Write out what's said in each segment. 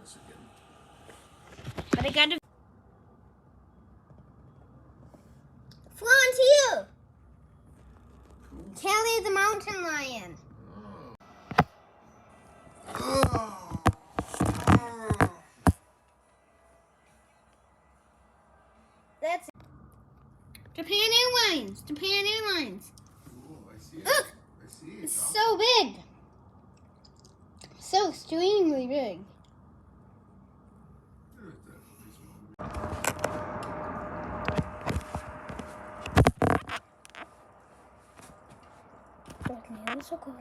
this again. But I gotta. Frontier! Cool. Tally the mountain lion. Oh. That's it. Japan Airlines. Japan Airlines. Cool, I see it. Look! I see it. It's so big. So extremely big. So close.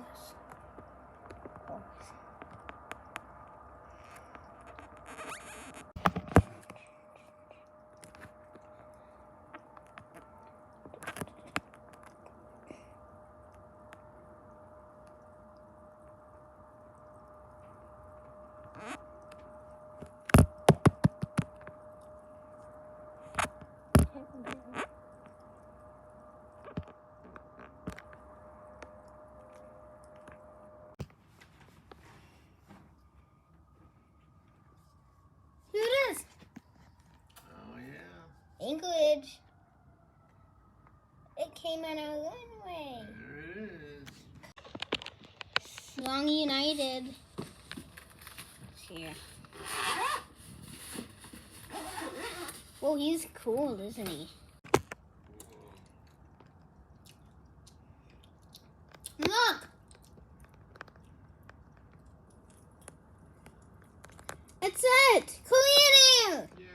Here it is. Oh, yeah. Anchorage. It came on our runway. There it is. Long United. It's here. Well, he's cool, isn't he? Look! That's it! Korean Air! Yay.